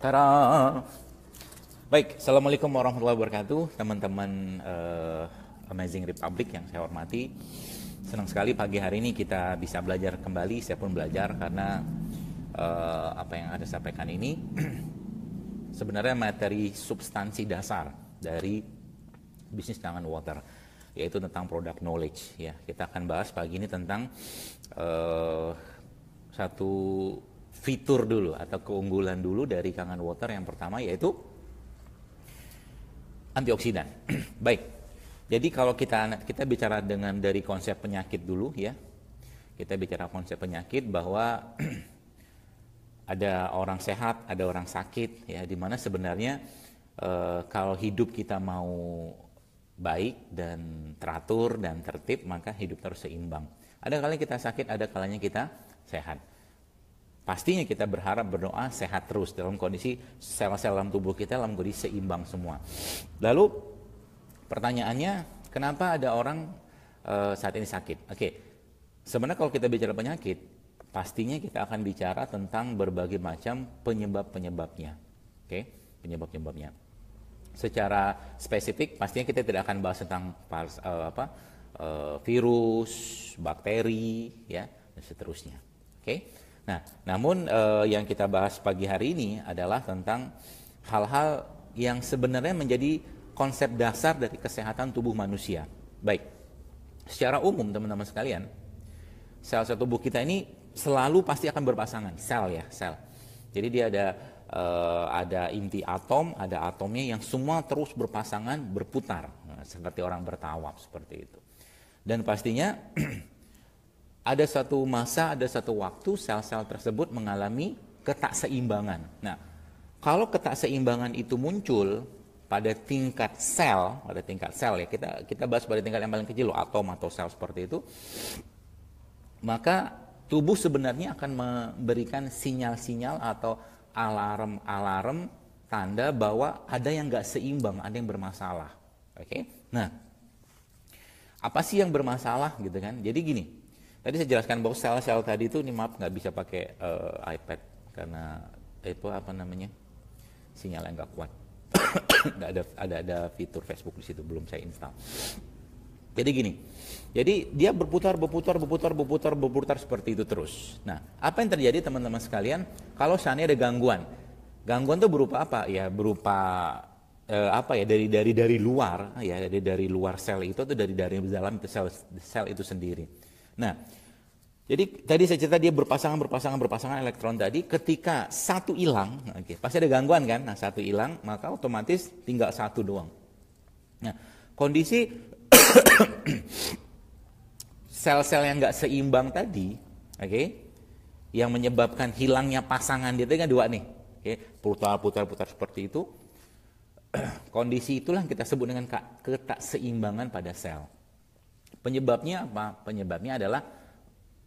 Tada! Baik, Assalamualaikum warahmatullahi wabarakatuh, teman-teman Amazing Republic yang saya hormati. Senang sekali pagi hari ini kita bisa belajar kembali. Saya pun belajar karena apa yang ada sampaikan ini sebenarnya materi substansi dasar dari bisnis dengan water, yaitu tentang product knowledge. Ya, kita akan bahas pagi ini tentang satu fitur dulu atau keunggulan dulu dari Kangen Water. Yang pertama yaitu antioksidan. Baik. Jadi kalau kita bicara dari konsep penyakit dulu ya. Kita bicara konsep penyakit bahwa ada orang sehat, ada orang sakit ya, di mana sebenarnya kalau hidup kita mau baik dan teratur dan tertib, maka hidup harus seimbang. Ada kalanya kita sakit, ada kalanya kita sehat. Pastinya kita berharap, berdoa sehat terus dalam kondisi sel-sel dalam tubuh kita dalam kondisi seimbang semua. Lalu pertanyaannya, kenapa ada orang saat ini sakit? Oke, sebenarnya kalau kita bicara penyakit, pastinya kita akan bicara tentang berbagai macam penyebab-penyebabnya. Oke, penyebab-penyebabnya. Secara spesifik, pastinya kita tidak akan bahas tentang virus, bakteri, ya, dan seterusnya. Oke. Nah, namun yang kita bahas pagi hari ini adalah tentang hal-hal yang sebenarnya menjadi konsep dasar dari kesehatan tubuh manusia. Baik, secara umum teman-teman sekalian, sel-sel tubuh kita ini selalu pasti akan berpasangan, sel ya, sel. Jadi dia ada inti atom, ada atomnya yang semua terus berpasangan, berputar, seperti orang bertawaf seperti itu. Dan pastinya ada satu masa, ada satu waktu sel-sel tersebut mengalami ketakseimbangan. Nah, kalau ketakseimbangan itu muncul pada tingkat sel ya, kita bahas pada tingkat yang paling kecil, atom atau sel seperti itu, maka tubuh sebenarnya akan memberikan sinyal-sinyal atau alarm tanda bahwa ada yang nggak seimbang, ada yang bermasalah. Oke? Nah, apa sih yang bermasalah gitu kan? Jadi gini. Tadi saya jelaskan bahwa sel-sel tadi itu, ini maaf nggak bisa pakai iPad karena itu sinyal yang nggak kuat. Nggak ada fitur Facebook di situ, belum saya install. Jadi gini, jadi dia berputar seperti itu terus. Nah, apa yang terjadi teman-teman sekalian kalau seandainya ada gangguan? Gangguan itu berupa apa? Ya berupa dari luar ya, dari luar sel itu atau dari dalam sel itu sendiri. Nah, jadi tadi saya cerita dia berpasangan elektron tadi. Ketika satu hilang, pasti ada gangguan kan? Nah, satu hilang, maka otomatis tinggal satu doang. Nah, kondisi sel-sel yang nggak seimbang tadi, yang menyebabkan hilangnya pasangan dia kan dua nih, putar seperti itu. Kondisi itulah yang kita sebut dengan ketakseimbangan pada sel. Penyebabnya apa? Penyebabnya adalah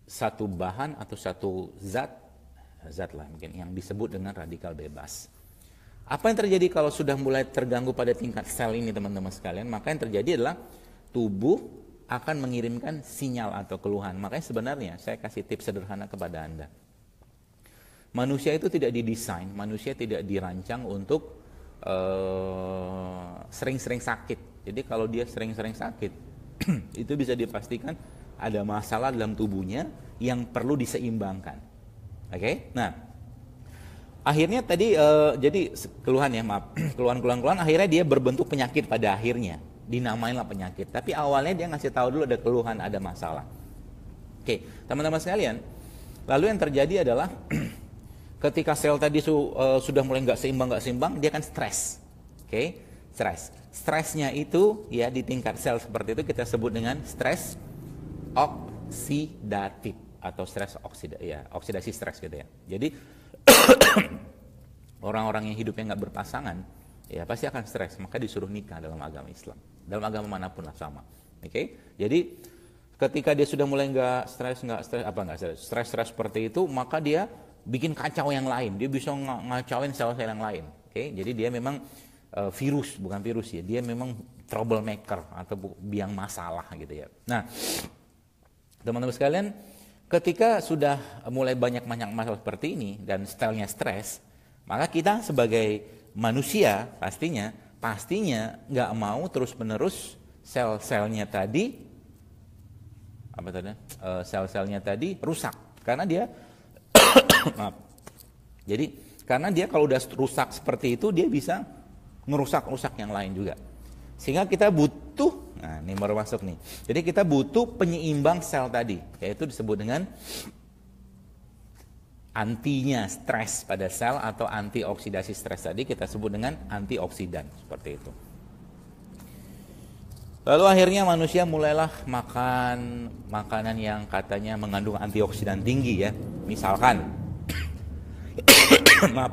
satu bahan atau satu zat lah mungkin yang disebut dengan radikal bebas. Apa yang terjadi kalau sudah mulai terganggu pada tingkat sel ini teman-teman sekalian? Maka yang terjadi adalah tubuh akan mengirimkan sinyal atau keluhan. Makanya sebenarnya saya kasih tips sederhana kepada Anda. Manusia itu tidak didesain, manusia tidak dirancang untuk sering-sering sakit. Jadi kalau dia sering-sering sakit, itu bisa dipastikan ada masalah dalam tubuhnya yang perlu diseimbangkan. Oke? Nah, akhirnya tadi jadi keluhan akhirnya dia berbentuk penyakit pada akhirnya. Dinamainlah penyakit. Tapi awalnya dia ngasih tahu dulu ada keluhan, ada masalah. Oke, teman-teman sekalian, lalu yang terjadi adalah ketika sel tadi sudah mulai nggak seimbang, dia kan stres. Oke? Stres. Stresnya itu ya di tingkat sel seperti itu kita sebut dengan stres oksidatif atau stres oksidasi stres gitu ya. Jadi orang-orang yang hidupnya nggak berpasangan ya pasti akan stres, maka disuruh nikah dalam agama Islam. Dalam agama manapun lah sama. Oke? Jadi ketika dia sudah mulai stres seperti itu, maka dia bikin kacau yang lain. Dia bisa ngacauin sel-sel yang lain. Oke? Jadi dia memang bukan virus ya, dia memang troublemaker atau biang masalah gitu ya. Nah, teman-teman sekalian, ketika sudah mulai banyak masalah seperti ini dan stylenya stres, Maka kita sebagai manusia pastinya nggak mau terus-menerus sel-selnya tadi sel-selnya tadi rusak karena dia maaf. Jadi karena dia kalau udah rusak seperti itu dia bisa ngerusak-rusak yang lain juga. Sehingga kita butuh, nah ini baru masuk nih. Jadi kita butuh penyeimbang sel tadi, yaitu disebut dengan antinya stres pada sel atau antioksidasi stres tadi kita sebut dengan antioksidan, seperti itu. Lalu akhirnya manusia mulailah makan makanan yang katanya mengandung antioksidan tinggi ya. Misalkan maaf,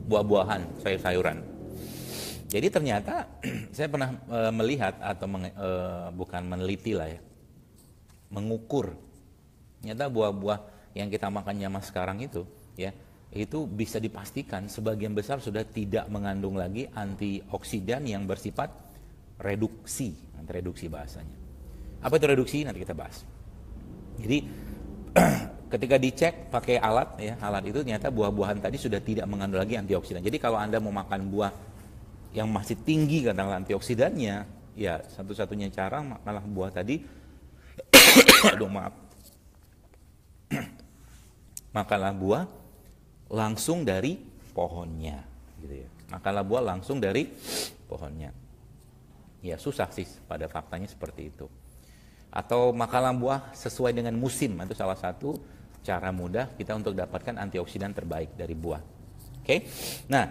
buah-buahan, sayur-sayuran. Jadi ternyata saya pernah melihat atau bukan meneliti lah ya, mengukur. Ternyata buah-buah yang kita makan zaman sekarang itu ya, itu bisa dipastikan sebagian besar sudah tidak mengandung lagi antioksidan yang bersifat reduksi bahasanya. Apa itu reduksi? Nanti kita bahas. Jadi ketika dicek pakai alat ya, alat itu ternyata buah-buahan tadi sudah tidak mengandung lagi antioksidan. Jadi kalau Anda mau makan buah yang masih tinggi katakanlah antioksidannya, ya satu-satunya cara makanlah buah tadi aduh maaf. Makanlah buah langsung dari pohonnya gitu ya. Makanlah buah langsung dari pohonnya. Ya susah sih pada faktanya seperti itu. Atau makanlah buah sesuai dengan musim, itu salah satu cara mudah kita untuk dapatkan antioksidan terbaik dari buah. Oke. Nah,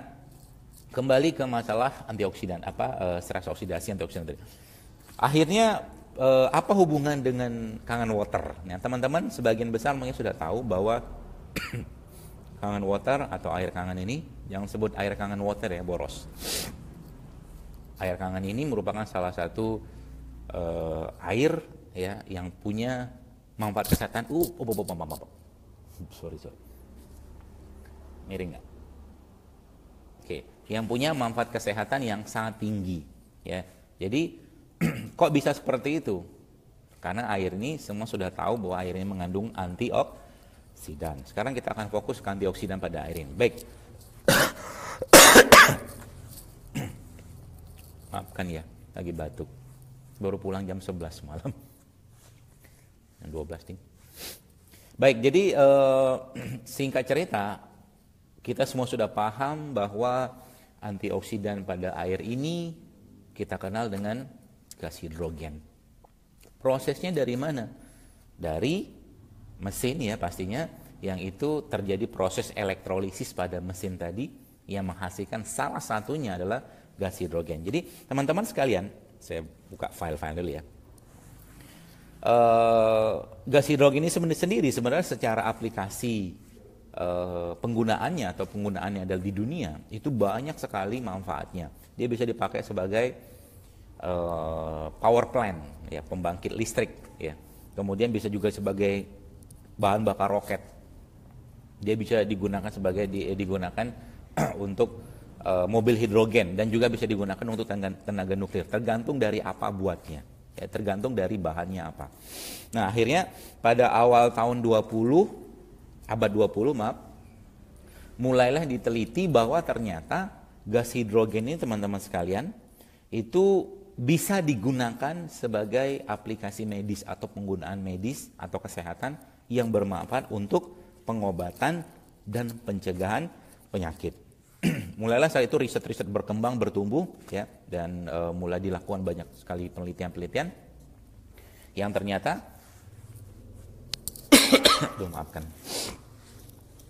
kembali ke masalah antioksidan, stres oksidasi antioksidan tadi. Akhirnya apa hubungan dengan kangen water? Nah, teman-teman sebagian besar mungkin sudah tahu bahwa kangen water atau air kangen ini, yang sebut air kangen water ya, boros. Air kangen ini merupakan salah satu air ya yang punya manfaat kesehatan. Sorry. Miring nggak? Oke, yang punya manfaat kesehatan yang sangat tinggi ya. Jadi kok bisa seperti itu? Karena air ini semua sudah tahu bahwa air ini mengandung antioksidan. Sekarang kita akan fokus ke antioksidan pada air ini. Baik. Maafkan ya, lagi batuk. Baru pulang jam 11 malam. Jam 12 nih. Baik, jadi singkat cerita, kita semua sudah paham bahwa antioksidan pada air ini kita kenal dengan gas hidrogen. Prosesnya dari mana? Dari mesin ya pastinya, yang itu terjadi proses elektrolisis pada mesin tadi yang menghasilkan salah satunya adalah gas hidrogen. Jadi teman-teman sekalian, saya buka file-file dulu ya. Gas hidrogen ini sendiri sebenarnya secara aplikasi penggunaannya atau penggunaannya adalah di dunia itu banyak sekali manfaatnya. Dia bisa dipakai sebagai power plant ya, pembangkit listrik ya. Kemudian bisa juga sebagai bahan bakar roket. Dia bisa digunakan digunakan untuk mobil hidrogen dan juga bisa digunakan untuk tenaga nuklir, tergantung dari apa buatnya. Ya, tergantung dari bahannya apa. Nah, akhirnya pada awal tahun abad 20 mulailah diteliti bahwa ternyata gas hidrogen ini teman-teman sekalian itu bisa digunakan sebagai aplikasi medis atau penggunaan medis atau kesehatan yang bermanfaat untuk pengobatan dan pencegahan penyakit. Mulailah saat itu riset-riset berkembang, bertumbuh ya, dan mulai dilakukan banyak sekali penelitian-penelitian yang ternyata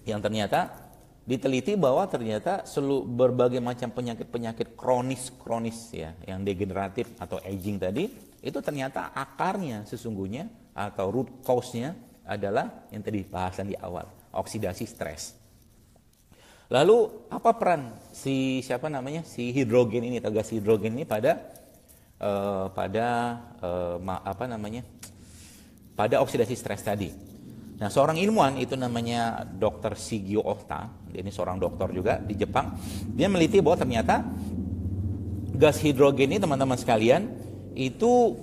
yang ternyata diteliti bahwa ternyata berbagai macam penyakit kronis ya, yang degeneratif atau aging tadi, itu ternyata akarnya sesungguhnya atau root cause-nya adalah yang tadi bahasan di awal, oksidasi stres. Lalu apa peran si hidrogen ini atau gas hidrogen ini pada oksidasi stres tadi? Nah, seorang ilmuwan itu namanya Dr. Shigeo Ohta, ini seorang dokter juga di Jepang. Dia meliti bahwa ternyata gas hidrogen ini teman-teman sekalian itu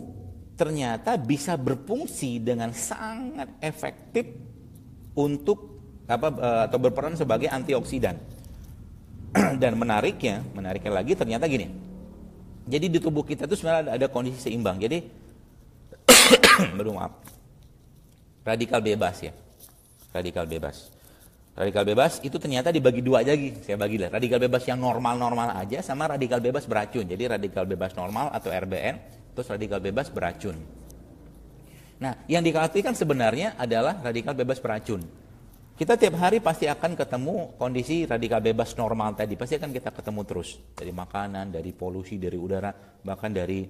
ternyata bisa berfungsi dengan sangat efektif untuk atau berperan sebagai antioksidan. Dan menariknya lagi ternyata gini. Jadi di tubuh kita itu sebenarnya ada kondisi seimbang. Jadi radikal bebas ya. Radikal bebas itu ternyata dibagi dua aja lagi. Saya bagi lah. Radikal bebas yang normal-normal aja sama radikal bebas beracun. Jadi radikal bebas normal atau RBN, terus radikal bebas beracun. Nah, yang dikhawatirkan sebenarnya adalah radikal bebas beracun. Kita tiap hari pasti akan ketemu kondisi radikal bebas normal tadi. Pasti akan kita ketemu terus. Dari makanan, dari polusi, dari udara, bahkan dari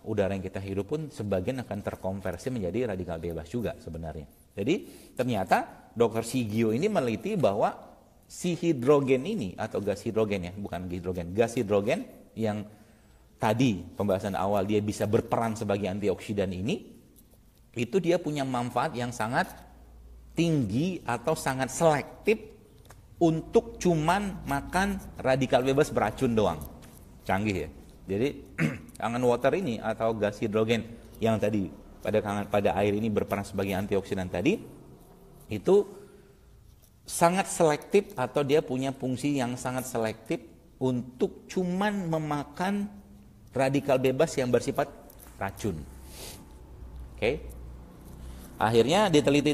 udara yang kita hirup pun sebagian akan terkonversi menjadi radikal bebas juga sebenarnya. Jadi ternyata Dr. Shigio ini meneliti bahwa si hidrogen ini atau gas hidrogen ya, bukan hidrogen, gas hidrogen yang tadi pembahasan awal dia bisa berperan sebagai antioksidan ini, itu dia punya manfaat yang sangat tinggi atau sangat selektif untuk cuman makan radikal bebas beracun doang. Canggih ya. Jadi kangen water ini atau gas hidrogen yang tadi pada air ini berperan sebagai antioksidan tadi, itu sangat selektif atau dia punya fungsi yang sangat selektif untuk cuman memakan radikal bebas yang bersifat racun. Oke. Akhirnya diteliti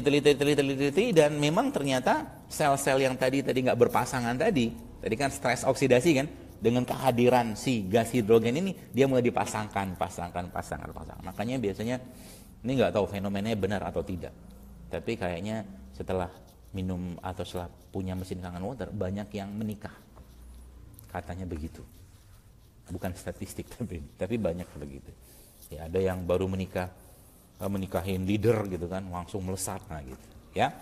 dan memang ternyata sel-sel yang tadi nggak berpasangan tadi kan stres oksidasi kan, dengan kehadiran si gas hidrogen ini dia mulai dipasangkan. Makanya biasanya ini nggak tahu fenomenanya benar atau tidak. Tapi kayaknya setelah minum atau setelah punya mesin kangen water banyak yang menikah. Katanya begitu. Bukan statistik tapi banyak begitu. Ya, ada yang baru menikahin leader gitu kan, langsung melesat gitu ya.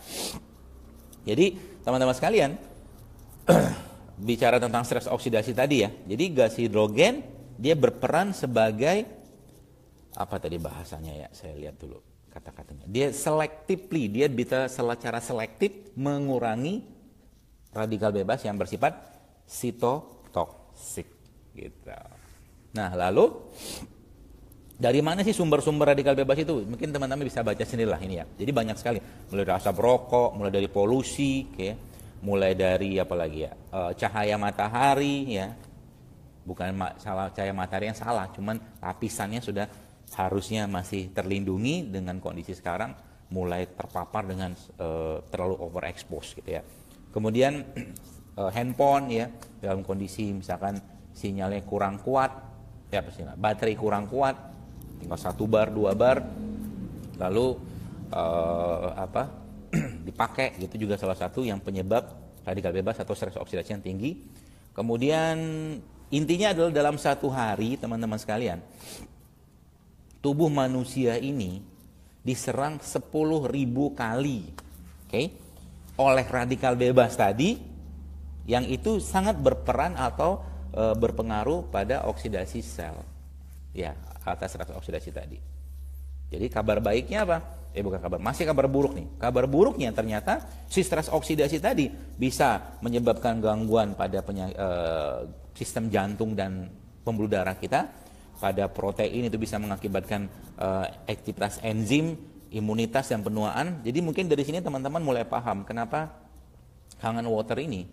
Jadi teman-teman sekalian bicara tentang stres oksidasi tadi ya. Jadi gas hidrogen dia berperan sebagai apa tadi bahasanya ya, saya lihat dulu kata-katanya. Dia selectively, dia bisa secara selektif mengurangi radikal bebas yang bersifat sitotoksik gitu. Nah, lalu dari mana sih sumber-sumber radikal bebas itu? Mungkin teman-teman bisa baca sendirilah ini ya. Jadi banyak sekali. Mulai dari asap rokok, mulai dari polusi, mulai dari apa lagi ya? Cahaya matahari ya. Bukan salah cahaya matahari yang salah, cuman lapisannya sudah harusnya masih terlindungi dengan kondisi sekarang mulai terpapar dengan terlalu overexpose gitu ya. Kemudian handphone ya, dalam kondisi misalkan sinyalnya kurang kuat, ya baterai kurang kuat, tinggal 1 bar 2 bar lalu dipakai, gitu juga salah satu yang penyebab radikal bebas atau stres oksidasi yang tinggi. Kemudian intinya adalah dalam satu hari teman-teman sekalian, tubuh manusia ini diserang 10.000 kali oleh radikal bebas tadi, yang itu sangat berperan atau berpengaruh pada oksidasi sel ya, atas stres oksidasi tadi. Jadi kabar baiknya apa? Masih kabar buruk nih. Kabar buruknya ternyata si stres oksidasi tadi bisa menyebabkan gangguan pada sistem jantung dan pembuluh darah kita. Pada protein itu bisa mengakibatkan aktivitas enzim, imunitas dan penuaan. Jadi mungkin dari sini teman-teman mulai paham kenapa kangen water ini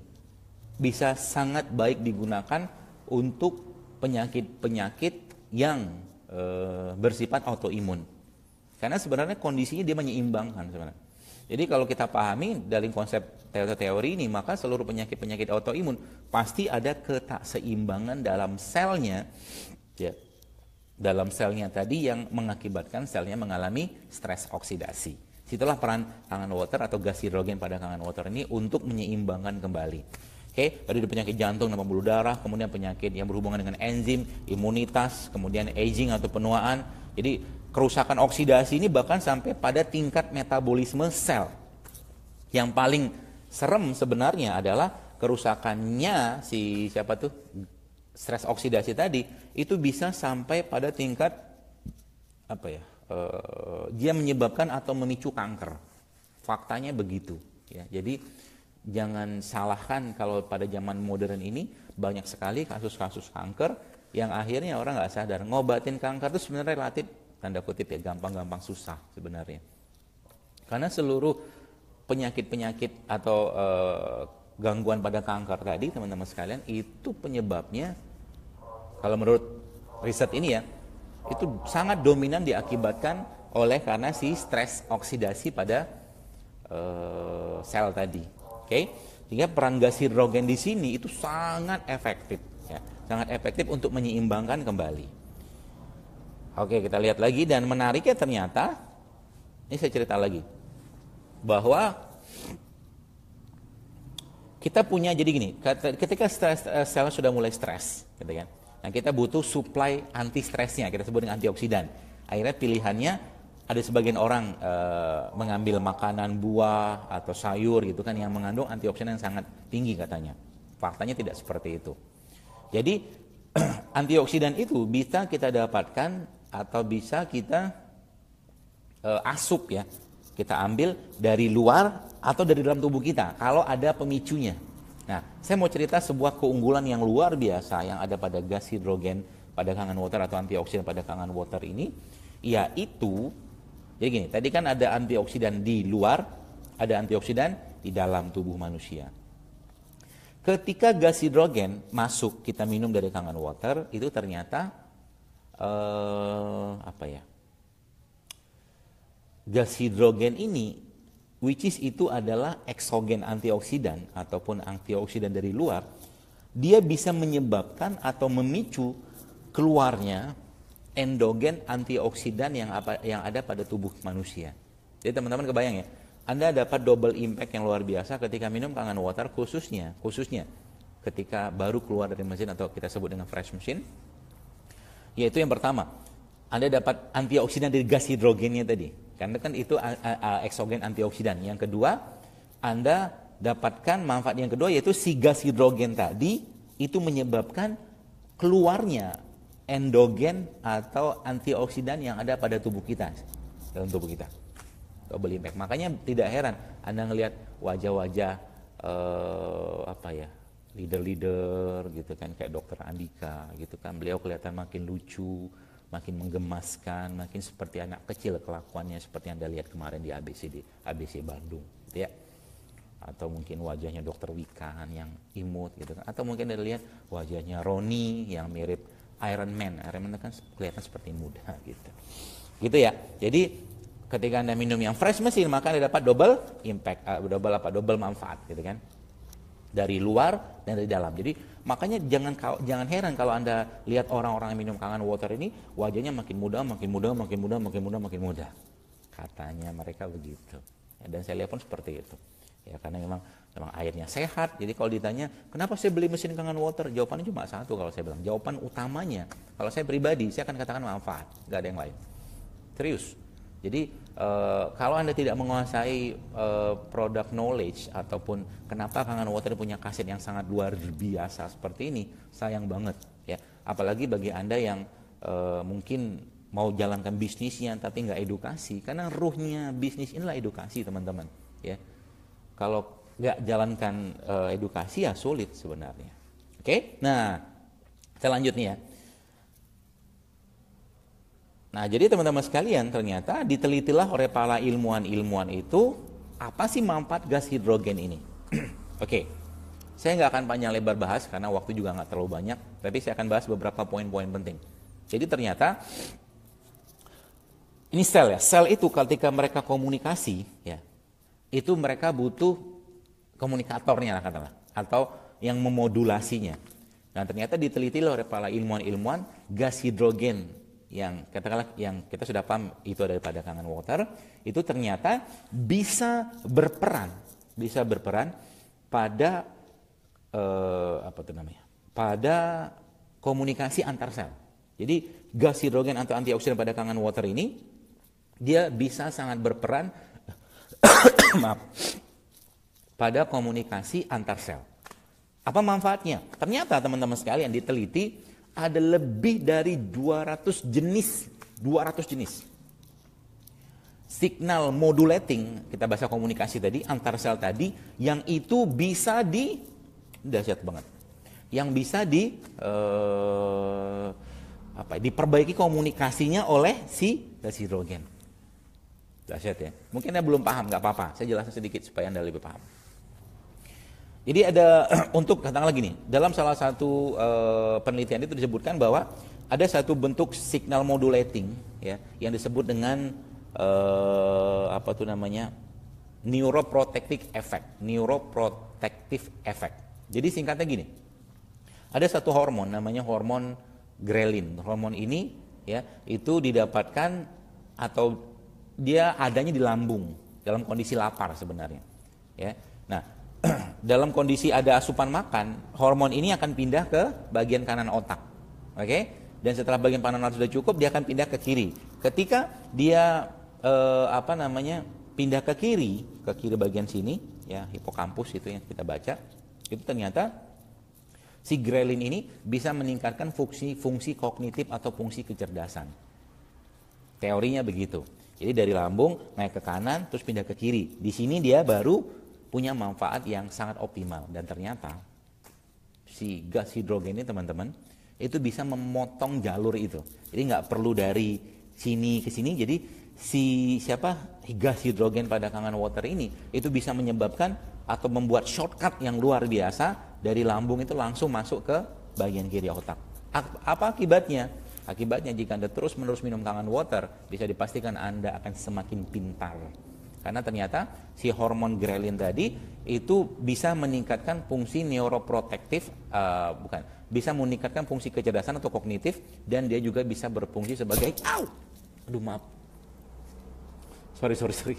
bisa sangat baik digunakan untuk penyakit-penyakit yang bersifat autoimun. Karena sebenarnya kondisinya dia menyeimbangkan sebenarnya. Jadi kalau kita pahami dari konsep teori ini, maka seluruh penyakit-penyakit autoimun pasti ada ketakseimbangan dalam selnya, ya, dalam selnya tadi yang mengakibatkan selnya mengalami stres oksidasi. Situlah peran kangen water atau gas hidrogen pada kangen water ini untuk menyeimbangkan kembali. Tadi ada penyakit jantung dan pembuluh darah, kemudian penyakit yang berhubungan dengan enzim, imunitas, kemudian aging atau penuaan. Jadi kerusakan oksidasi ini bahkan sampai pada tingkat metabolisme sel. Yang paling serem sebenarnya adalah kerusakannya stres oksidasi tadi itu bisa sampai pada tingkat dia menyebabkan atau memicu kanker. Faktanya begitu ya. Jadi jangan salahkan kalau pada zaman modern ini banyak sekali kasus-kasus kanker yang akhirnya orang nggak sadar. Ngobatin kanker itu sebenarnya relatif tanda kutip ya gampang-gampang susah sebenarnya. Karena seluruh penyakit-penyakit atau gangguan pada kanker tadi, teman-teman sekalian, itu penyebabnya kalau menurut riset ini ya, itu sangat dominan diakibatkan oleh karena si stres oksidasi pada sel tadi. Oke? Sehingga peran gas hidrogen di sini itu sangat efektif ya. Sangat efektif untuk menyeimbangkan kembali. Oke, kita lihat lagi, dan menariknya ternyata ini saya cerita lagi bahwa kita punya, jadi gini, ketika sel sudah mulai stres, gitu kan. Nah, kita butuh supply anti stresnya, kita sebut dengan antioksidan. Akhirnya pilihannya ada sebagian orang mengambil makanan, buah atau sayur gitu kan yang mengandung antioksidan yang sangat tinggi katanya. Faktanya tidak seperti itu. Jadi antioksidan itu bisa kita dapatkan atau bisa kita asup ya. Kita ambil dari luar atau dari dalam tubuh kita kalau ada pemicunya. Nah, saya mau cerita sebuah keunggulan yang luar biasa yang ada pada gas hidrogen pada Kangen Water atau antioksidan pada Kangen Water ini, yaitu, jadi gini, tadi kan ada antioksidan di luar, ada antioksidan di dalam tubuh manusia. Ketika gas hidrogen masuk, kita minum dari Kangen Water, itu ternyata gas hidrogen ini, which is itu adalah eksogen antioksidan ataupun antioksidan dari luar, dia bisa menyebabkan atau memicu keluarnya endogen antioksidan yang ada pada tubuh manusia. Jadi teman-teman kebayang ya, Anda dapat double impact yang luar biasa ketika minum Kangen Water, khususnya ketika baru keluar dari mesin atau kita sebut dengan fresh machine. Yaitu yang pertama, Anda dapat antioksidan dari gas hidrogennya tadi. Karena kan itu eksogen antioksidan. Yang kedua, Anda dapatkan manfaat yang kedua, yaitu si gas hidrogen tadi itu menyebabkan keluarnya endogen atau antioksidan yang ada pada tubuh kita, dalam tubuh kita. Double impact. Makanya tidak heran Anda ngelihat wajah-wajah leader-leader gitu kan, kayak Dokter Andika gitu kan. Beliau kelihatan makin lucu, makin menggemaskan, makin seperti anak kecil kelakuannya, seperti yang Anda lihat kemarin di ABC Bandung, gitu ya. Atau mungkin wajahnya Dokter Wikan yang imut, gitu kan. Atau mungkin Anda lihat wajahnya Roni yang mirip Iron Man. Iron Man kan kelihatan seperti muda, gitu. Gitu ya. Jadi ketika Anda minum yang fresh machine, maka Anda dapat double impact, double manfaat, gitu kan. Dari luar dan dari dalam. Jadi makanya jangan heran kalau Anda lihat orang-orang yang minum Kangen Water ini wajahnya makin muda. Katanya mereka begitu. Ya, dan saya lihat pun seperti itu. Ya, karena memang airnya sehat. Jadi kalau ditanya, kenapa saya beli mesin Kangen Water? Jawabannya cuma satu kalau saya bilang. Jawaban utamanya, kalau saya pribadi, saya akan katakan manfaat. Gak ada yang lain. Serius. Jadi kalau Anda tidak menguasai product knowledge ataupun kenapa Kangen Water punya kaset yang sangat luar biasa seperti ini, sayang banget ya. Apalagi bagi Anda yang mungkin mau jalankan bisnisnya tapi nggak edukasi, karena ruhnya bisnis inilah edukasi, teman-teman ya. Kalau nggak jalankan edukasi ya sulit sebenarnya. Oke? Nah, saya lanjut nih ya. Nah, jadi teman-teman sekalian, ternyata ditelitilah oleh para ilmuwan-ilmuwan itu apa sih manfaat gas hidrogen ini. Oke, saya nggak akan panjang lebar bahas karena waktu juga nggak terlalu banyak, tapi saya akan bahas beberapa poin-poin penting. Jadi ternyata ini sel ya, sel itu ketika mereka komunikasi ya, itu mereka butuh komunikatornya katakanlah, atau yang memodulasinya. Nah, ternyata diteliti oleh para ilmuwan-ilmuwan gas hidrogen yang katakanlah yang kita sudah paham itu daripada Kangen Water, itu ternyata bisa berperan pada pada komunikasi antar sel. Jadi gas hidrogen atau antioksidan pada Kangen Water ini dia bisa sangat berperan pada komunikasi antar sel. Apa manfaatnya? Ternyata teman-teman sekalian diteliti ada lebih dari 200 jenis signal modulating, kita bahasa komunikasi tadi, antar sel tadi, yang itu bisa dahsyat banget, yang bisa diperbaiki komunikasinya oleh si gas hidrogen. Dahsyat ya. Mungkin Anda belum paham, nggak apa-apa. Saya jelaskan sedikit supaya Anda lebih paham. Jadi ada untuk katakanlah gini, dalam salah satu penelitian itu disebutkan bahwa ada satu bentuk signal modulating ya yang disebut dengan apa tuh namanya? Neuroprotective effect. Neuroprotective effect. Jadi singkatnya gini. Ada satu hormon namanya hormon grelin. Hormon ini ya itu didapatkan atau dia adanya di lambung dalam kondisi lapar sebenarnya. Ya. Nah, dalam kondisi ada asupan makan, hormon ini akan pindah ke bagian kanan otak. Oke? Dan setelah bagian kanan otak sudah cukup, dia akan pindah ke kiri. Ketika dia pindah ke kiri bagian sini, ya hipokampus itu yang kita baca, itu ternyata si grelin ini bisa meningkatkan fungsi kognitif atau fungsi kecerdasan. Teorinya begitu. Jadi dari lambung naik ke kanan terus pindah ke kiri. Di sini dia baru punya manfaat yang sangat optimal dan ternyata si gas hidrogen ini teman-teman itu bisa memotong jalur itu. Jadi nggak perlu dari sini ke sini. Jadi gas hidrogen pada kangen water ini itu bisa menyebabkan atau membuat shortcut yang luar biasa dari lambung itu langsung masuk ke bagian kiri otak. Apa akibatnya? Akibatnya jika Anda terus-menerus minum kangen water, bisa dipastikan Anda akan semakin pintar. Karena ternyata si hormon grelin tadi itu bisa meningkatkan fungsi neuroprotektif, bisa meningkatkan fungsi kecerdasan atau kognitif, dan dia juga bisa berfungsi sebagai, maaf. Sorry.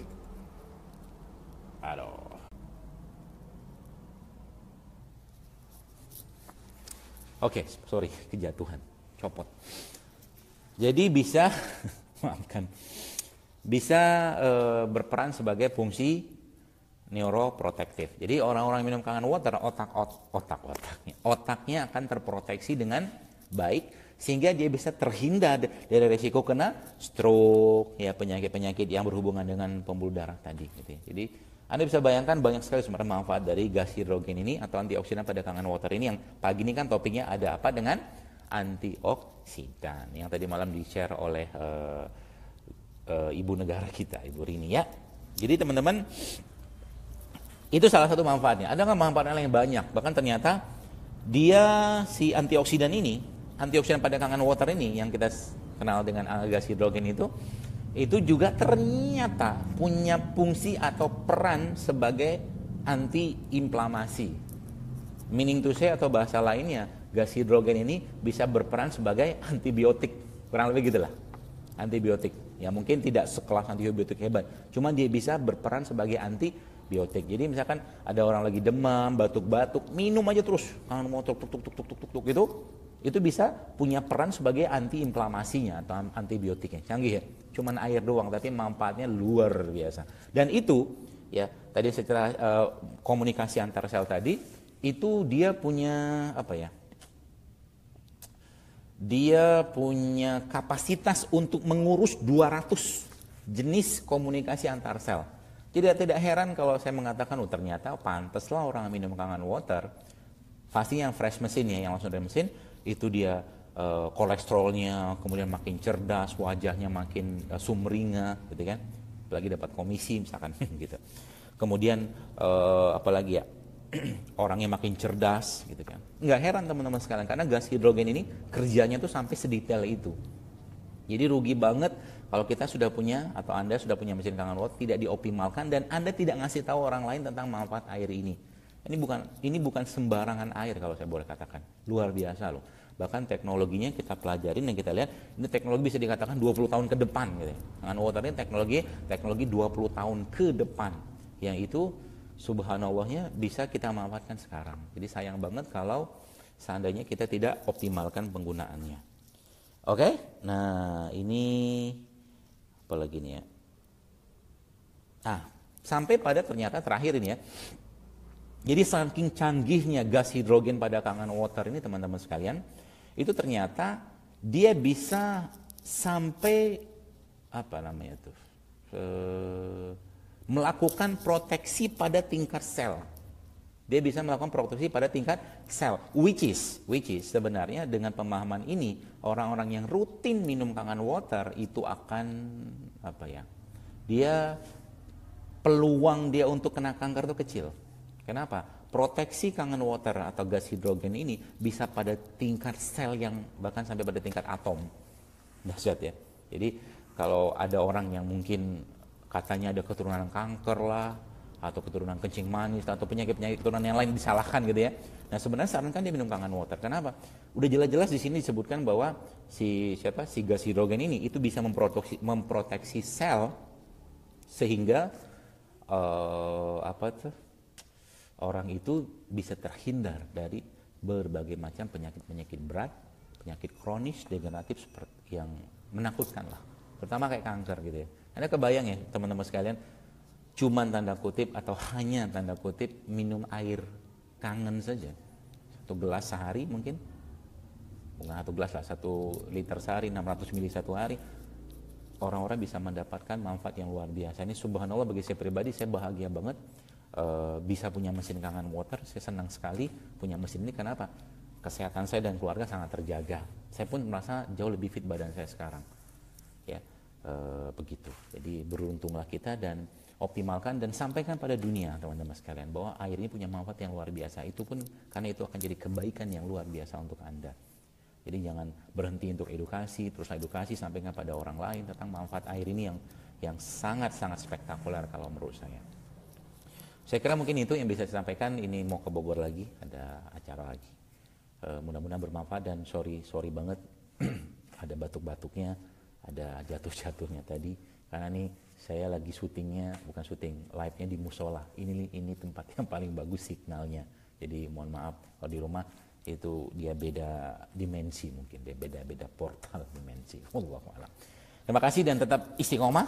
Aduh. Oke, sorry, kejatuhan, copot. Jadi bisa, maafkan, bisa berperan sebagai fungsi neuroprotektif. Jadi orang-orang minum kangen water, otaknya akan terproteksi dengan baik, sehingga dia bisa terhindar dari risiko kena stroke, ya penyakit-penyakit yang berhubungan dengan pembuluh darah tadi. Gitu ya. Jadi Anda bisa bayangkan banyak sekali sebenarnya manfaat dari gas hidrogen ini atau antioksidan pada kangen water ini, yang pagi ini kan topiknya ada apa dengan antioksidan yang tadi malam di-share oleh ibu negara kita, Ibu Rini ya. Jadi teman-teman, itu salah satu manfaatnya. Ada nggak manfaatnya yang banyak? Bahkan ternyata dia si antioksidan pada kangen water ini yang kita kenal dengan gas hidrogen itu juga ternyata punya fungsi atau peran sebagai anti-inflamasi. Meaning to say atau bahasa lainnya, gas hidrogen ini bisa berperan sebagai antibiotik. Kurang lebih gitulah. Antibiotik. Ya mungkin tidak sekelas antibiotik hebat, cuma dia bisa berperan sebagai antibiotik. Jadi misalkan ada orang lagi demam, batuk-batuk, minum aja terus kangen water tuk itu bisa punya peran sebagai anti-inflamasinya atau antibiotiknya. Canggih ya. Cuman air doang tapi manfaatnya luar biasa. Dan itu ya tadi secara komunikasi antar sel tadi itu dia punya dia punya kapasitas untuk mengurus 200 jenis komunikasi antar sel. Jadi tidak heran kalau saya mengatakan ternyata pantaslah orang minum kangen water. Pasti yang fresh mesin ya, yang langsung dari mesin itu dia kolesterolnya kemudian makin cerdas, wajahnya makin sumringah gitu kan. Apalagi dapat komisi misalkan gitu. Kemudian apalagi ya orangnya makin cerdas gitu kan. Nggak heran teman-teman sekalian karena gas hidrogen ini kerjanya tuh sampai sedetail itu. Jadi rugi banget kalau kita sudah punya atau Anda sudah punya mesin kangen water tidak dioptimalkan dan Anda tidak ngasih tahu orang lain tentang manfaat air ini. Ini bukan sembarangan air kalau saya boleh katakan. Luar biasa loh. Bahkan teknologinya kita pelajarin dan kita lihat ini teknologi bisa dikatakan 20 tahun ke depan gitu. Kangen water ini teknologi 20 tahun ke depan. Yang itu subhanallahnya bisa kita manfaatkan sekarang. Jadi sayang banget kalau seandainya kita tidak optimalkan penggunaannya. Oke, nah ini apa lagi nih ya? Sampai pada ternyata terakhir ini ya. Jadi saking canggihnya gas hidrogen pada kangen water ini teman-teman sekalian, itu ternyata dia bisa sampai melakukan proteksi pada tingkat sel. Dia bisa melakukan proteksi pada tingkat sel, which is sebenarnya dengan pemahaman ini orang-orang yang rutin minum kangen water itu akan dia peluang dia untuk kena kanker itu kecil. Kenapa? Proteksi Kangen Water atau gas hidrogen ini bisa pada tingkat sel yang bahkan sampai pada tingkat atom. Dahsyat ya. Jadi kalau ada orang yang mungkin katanya ada keturunan kanker lah, atau keturunan kencing manis, atau penyakit-penyakit keturunan yang lain disalahkan gitu ya. Nah sebenarnya sarankan dia minum Kangen Water. Kenapa? Udah jelas-jelas di sini disebutkan bahwa si gas hidrogen ini itu bisa memproteksi sel sehingga orang itu bisa terhindar dari berbagai macam penyakit-penyakit berat, penyakit kronis, degeneratif seperti yang menakutkan lah. Terutama kayak kanker gitu ya. Anda kebayang ya teman-teman sekalian, cuman tanda kutip atau hanya tanda kutip minum air kangen saja. 1 gelas sehari mungkin. Bukan 1 gelas lah, 1 liter sehari, 600 ml satu hari. Orang-orang bisa mendapatkan manfaat yang luar biasa. Ini subhanallah bagi saya pribadi, saya bahagia banget bisa punya mesin Kangen Water. Saya senang sekali punya mesin ini. Kenapa? Kesehatan saya dan keluarga sangat terjaga. Saya pun merasa jauh lebih fit badan saya sekarang. Ya, begitu. Jadi beruntunglah kita dan optimalkan dan sampaikan pada dunia teman-teman sekalian bahwa air ini punya manfaat yang luar biasa. Itu pun karena itu akan jadi kebaikan yang luar biasa untuk Anda. Jadi jangan berhenti untuk edukasi, terus edukasi sampaikan pada orang lain tentang manfaat air ini yang sangat-sangat spektakuler kalau menurut saya. Saya kira mungkin itu yang bisa saya sampaikan. Ini mau ke Bogor lagi, ada acara lagi. Mudah-mudahan bermanfaat dan sorry banget ada batuk-batuknya, ada jatuh-jatuhnya tadi. Karena nih saya lagi syutingnya, bukan syuting, live-nya di musola. Ini tempat yang paling bagus signalnya. Jadi mohon maaf kalau di rumah itu dia beda dimensi, mungkin dia beda portal dimensi. Wallahu a'lam. Terima kasih dan tetap istiqomah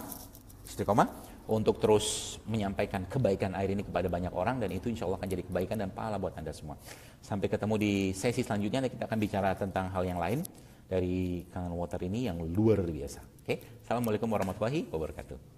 untuk terus menyampaikan kebaikan air ini kepada banyak orang, dan itu insya Allah akan jadi kebaikan dan pahala buat Anda semua. Sampai ketemu di sesi selanjutnya, kita akan bicara tentang hal yang lain dari Kangen Water ini yang luar biasa. Oke, Assalamualaikum warahmatullahi wabarakatuh.